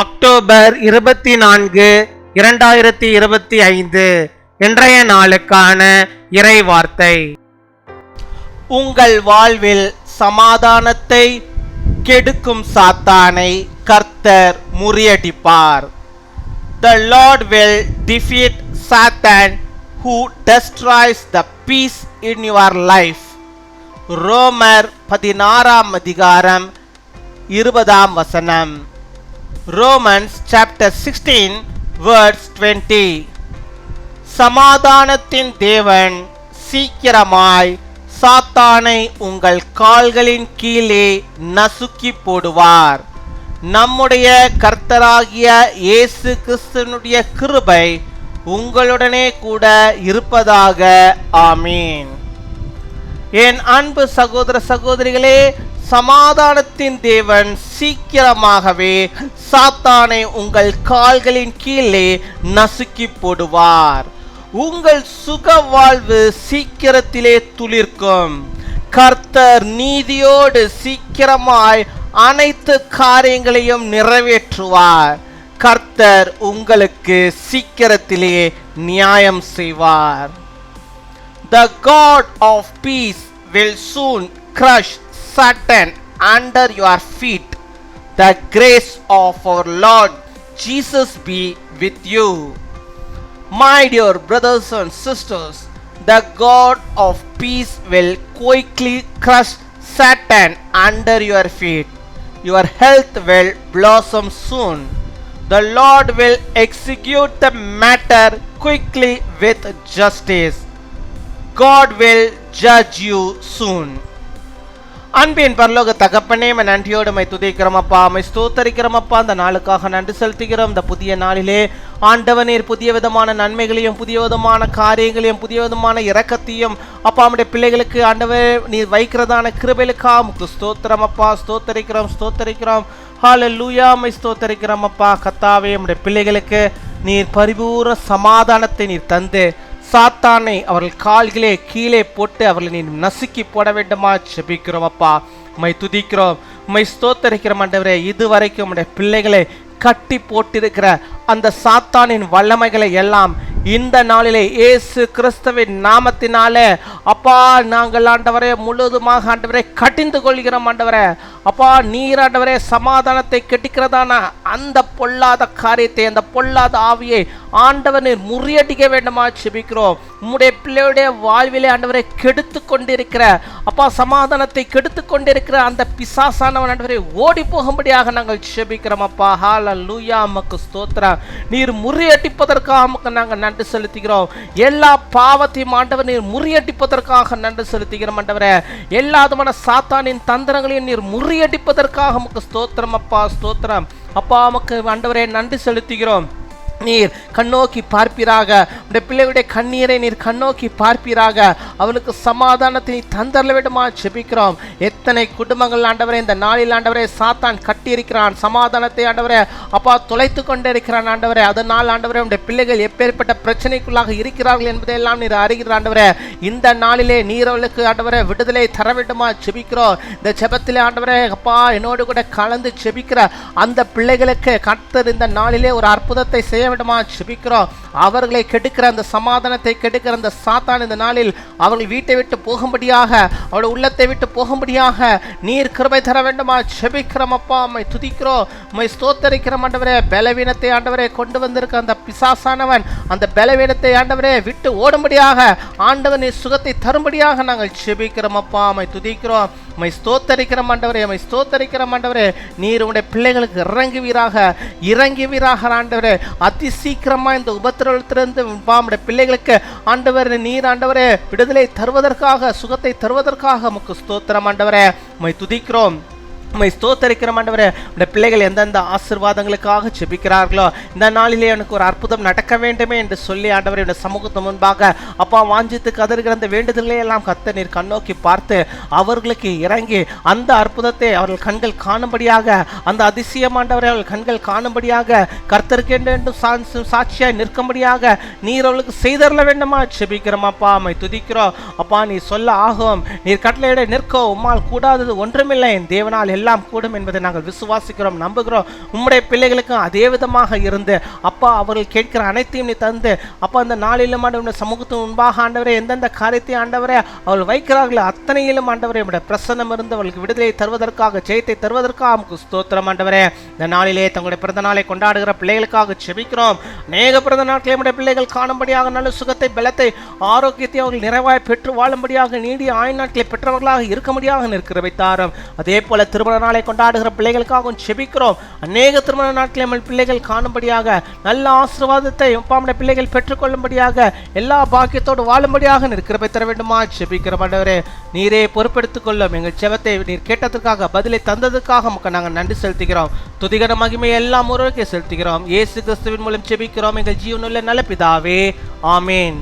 October 24, 2025 இன்றைய நாளுக்கான இறை வார்த்தை. உங்கள் வாழ்வில் சமாதானத்தை கெடுக்கும் சாத்தானை கர்த்தர் முறியடிப்பார். The Lord will defeat Satan who destroys the peace in your life. ரோமர் 16 அதிகாரம் 20 Romans chapter 16 verse 20. சமாதானத்தின் தேவன் சீக்கிரமாய் சாத்தானை உங்கள் கால்களின் கீழே நசுக்கி போடுவார். நம்முடைய கர்த்தராகிய இயேசு கிறிஸ்துவினுடைய கிருபை உங்களுடனே கூட இருப்பதாக. ஆமீன். என் அன்பு சகோதர சகோதரிகளே, சமாதானத்தின் தேவன் சீக்கிரமாகவே சாத்தானை உங்கள் கால்களின் கீழே நசுக்கி போடுவார். உங்கள் சுக வாழ்வு சீக்கிரத்திலே துளிர்க்கும். கர்த்தர் நீதியோடு சீக்கிரமாய் அனைத்து காரியங்களையும் நிறைவேற்றுவார். கர்த்தர் உங்களுக்கு சீக்கிரத்திலே நியாயம் செய்வார். The God of peace will soon crush Satan under your feet. The grace of our Lord Jesus be with you. My dear brothers and sisters, the God of peace will quickly crush Satan under your feet. Your health will blossom soon. The Lord will execute the matter quickly with justice. God will judge you soon. அன்பின் பரலோக தகப்பனே, நன்றியோடு my துதிக்கிறோம் அப்பா, my ஸ்தோத்தரிக்கிறோம் அப்பா. அந்த நாளுக்காக நன்றி செலுத்துகிறோம். இந்த புதிய நாளிலே ஆண்டவர் நீர் புதிய விதமான நன்மைகளையும் புதிய விதமான காரியங்களையும் புதிய விதமான இரக்கத்தையும் அப்பா நம்முடைய பிள்ளைகளுக்கு ஆண்டவர் நீர் வைக்கிறதான கிருபைகளுக்கா உமக்கு ஸ்தோத்திரம் அப்பா. ஸ்தோத்தரிக்கிறோம். ஹல்லேலூயா. மை ஸ்தோத்தரிக்கிறோம் அப்பா. கர்த்தாவே, நம்முடைய பிள்ளைகளுக்கு நீர் பரிபூர்ண சமாதானத்தை நீர் தந்து சாத்தானை அவர்கள் கால்களே கீழே போட்டு அவர்களை நீ நசுக்கி போட வேண்டுமா ஜெபிக்கிறோம் அப்பா. உம்மை துதிக்கிறோம், உம்மை ஸ்தோத்தரிக்கிறோம் ஆண்டவரே. இதுவரைக்கும் நம்முடைய பிள்ளைகளை கட்டி போட்டிருக்கிற அந்த சாத்தானின் வல்லமைகளை எல்லாம் இந்த நாளிலே இயேசு கிறிஸ்துவின் நாமத்தினாலே அப்பா நாங்கள் ஆண்டவரே முழுவதுமாக ஆண்டவரே கடிந்து கொள்கிறோம் ஆண்டவரே. அப்பா நீர் ஆண்டவரே சமாதானத்தை கெட்டிக்கிறதான அந்த பொல்லாத காரியத்தை அந்த பொல்லாத ஆவியை ஆண்டவர் நீர் முறியடிக்க வேண்டுமா ஜெபிக்கிறோம். உம்முடைய பிள்ளையுடைய வாழ்விலே ஆண்டவரை கெடுத்து கொண்டிருக்கிற அப்பா சமாதானத்தை கெடுத்து கொண்டிருக்கிற அந்த பிசாசானவன் ஆண்டவரை ஓடி போகும்படியாக நாங்கள் ஜெபிக்கிறோம் அப்பா. ஹல்லேலூயா. உமக்கு ஸ்தோத்திரம். நீர் முறியடிப்பதற்காக நாங்கள் நன்றி செலுத்துகிறோம். எல்லா பாவத்தையும் ஆண்டவர் நீர் முறியடிப்பதற்காக நன்றி செலுத்துகிறோம் ஆண்டவரே. எல்லா விதமான சாத்தானின் தந்திரங்களையும் நீர் முறியடிப்பதற்காக உமக்கு ஸ்தோத்திரம் அப்பா. ஸ்தோத்திரம் அப்பா. உமக்கு ஆண்டவரே நன்றி செலுத்துகிறோம். நீர் கண்ணோக்கி பார்ப்பீராக. உடைய பிள்ளைகளுடைய கண்ணீரை நீர் கண்ணோக்கி பார்ப்பீராக. அவளுக்கு சமாதானத்தை நீ தந்தரல வேண்டுமா ஜெபிக்கிறோம். எத்தனை குடும்பங்கள் ஆண்டவரே இந்த நாளில் ஆண்டவரே சாத்தான் கட்டி இருக்கிறான். சமாதானத்தை ஆண்டவரே அப்பா தொலைத்து கொண்டே இருக்கிறான் ஆண்டவரே. அதனால் ஆண்டவரே உடைய பிள்ளைகள் எப்பேற்பட்ட பிரச்சனைக்குள்ளாக இருக்கிறார்கள் என்பதையெல்லாம் நீர் அறிகிற ஆண்டவரே. இந்த நாளிலே நீர் அவளுக்கு ஆண்டவரே விடுதலை தர வேண்டுமா ஜெபிக்கிறோம். இந்த ஜெபத்திலே ஆண்டவரே அப்பா என்னோடு கூட கலந்து ஜெபிக்கிற அந்த பிள்ளைகளுக்கு கர்த்தர் இந்த நாளிலே ஒரு அற்புதத்தை செய்ய விடமா ஜெபிக்கிறோம். அவர்களை கெடுக்கிற அந்த சமாதானத்தை கெடுக்கிற அந்த சாத்தான் இந்த நாளில் அவர்கள் வீட்டை விட்டு போகும்படியாக அவருடைய உள்ளத்தை விட்டு போகும்படியாக நீர் கிருபை தர வேண்டுமா ஜெபிக்கிறோம் அப்பா. உம்மை துதிக்கிறோம், உம்மை ஸ்தோத்தரிக்கிறோம் ஆண்டவரே. பலவீனத்தை ஆண்டவரே கொண்டு வந்திருக்க அந்த பிசாசானவன் அந்த பலவீனத்தை ஆண்டவரே விட்டு ஓடும்படியாக ஆண்டவர் நீர் சுகத்தை தரும்படியாக நாங்கள் ஜெபிக்கிறோம் அப்பா. உம்மை துதிக்கிறோம், உம்மை ஸ்தோத்தரிக்கிறோம் ஆண்டவரே. உம்மை ஸ்தோத்தரிக்கிறோம் ஆண்டவரே. நீர் உடைய பிள்ளைகளுக்கு இறங்குவீராக ஆண்டவரே. அதி சீக்கிரமா இந்த உபத்திரவத்திலிருந்து நம்முடைய பிள்ளைகளுக்கு ஆண்டவர் நீர் ஆண்டவரே விடுதலை தருவதற்காக சுகத்தை தருவதற்காக உமக்கு ஸ்தோத்திரம் ஆண்டவரே. உம்மை துதிக்கிறோம், உம்மை ஸ்தோத்தரிக்கிறோம் ஆண்டவரே. இந்த பிள்ளைகள் எந்தெந்த ஆசீர்வாதங்களுக்காக ஜெபிக்கிறார்களோ இந்த நாளிலே எனக்கு ஒரு அற்புதம் நடக்க வேண்டுமே என்று சொல்லி ஆண்டவரே இந்த சமூகத்து முன்பாக அப்பா வாஞ்சித்து கதறுகிற அந்த வேண்டுதல்களை எல்லாம் கர்த்தர் நீர் கண்ணோக்கி பார்த்து அவர்களுக்கு இறங்கி அந்த அற்புதத்தை அவர்கள் கண்கள் காணும்படியாக அந்த அதிசயமாண்டவரை அவர்கள் கண்கள் காணும்படியாக கர்த்தருக்கு என்று சாட்சியாய் நிற்கும்படியாக நீர் அவர்களுக்கு செய்தரல வேண்டுமா ஜெபிக்கிறோம் அப்பா. உம்மை துதிக்கிறோம் அப்பா. நீ சொல்ல ஆகும், நீர் கட்டளையிட நிற்க உம்மால் கூடாதது ஒன்றுமில்லை. தேவனால் எல்லாம் கூடும் என்பதை நாங்கள் விசுவாசிக்கிறோம், நம்புகிறோம். உம்முடைய பிள்ளைகளுக்கும் அதே விதமாக இருந்து அப்பா அவர்கள் கேட்கிற அனைத்தையும் நீ தந்து அப்பா அந்த நாளிலும் ஆண்டவரே சமூகத்தின் முன்பாக ஆண்டவரே எந்தெந்த காரியத்தை ஆண்டவரே அவர்கள் வைக்கிறார்களோ அத்தனையிலும் ஆண்டவரே உம்முடைய பிரசன்னம் இருந்து அவர்களுக்கு விடுதலை தருவதற்காக, ஜெயத்தை தருவதற்காக உமக்கு ஸ்தோத்திரம் ஆண்டவரே. இந்த நாளிலே தங்களுடைய பிறந்த நாளை கொண்டாடுகிற பிள்ளைகளுக்காக செபிக்கிறோம். அநேக பிறந்த நாட்களை நம்முடைய பிள்ளைகள் காணும்படியாக நல்ல சுகத்தை, பலத்தை, ஆரோக்கியத்தை அவர்கள் நிறைவாய் பெற்று வாழும்படியாக, நீடிய ஆயுள் நாட்களை பெற்றவர்களாக இருக்கும்படியாக நிற்கிற வைத்தாரும். அதே போல திருமண நாளை கொண்டாடுகிற பிள்ளைகளுக்காகவும் செபிக்கிறோம். அநேக திருமண நாட்களை நம்ம பிள்ளைகள் காணும்படியாக, நல்ல ஆசீர்வாதத்தை நம்முடைய பிள்ளைகள் பெற்றுக்கொள்ளும்படியாக, எல்லா பாக்கியத்தோடு வாழும்படியாக நிற்கிறபை தர வேண்டுமா செபிக்கிற ஆண்டவரே. நீரே பொறுப்பெடுத்துக் கொள்ளும். எங்கள் செபத்தை நீர் கேட்டதற்காக, பதிலை தந்ததுக்காக உமக்கு நாங்கள் நன்றி செலுத்துகிறோம். துதிகர மகிமை எல்லாம் ஒருவருக்கே செலுத்துகிறோம். இயேசு கிறிஸ்துவின் மூலம் செபிக்கிறோம் எங்கள் ஜீவனுள்ள நல்ல பிதாவே, ஆமேன்.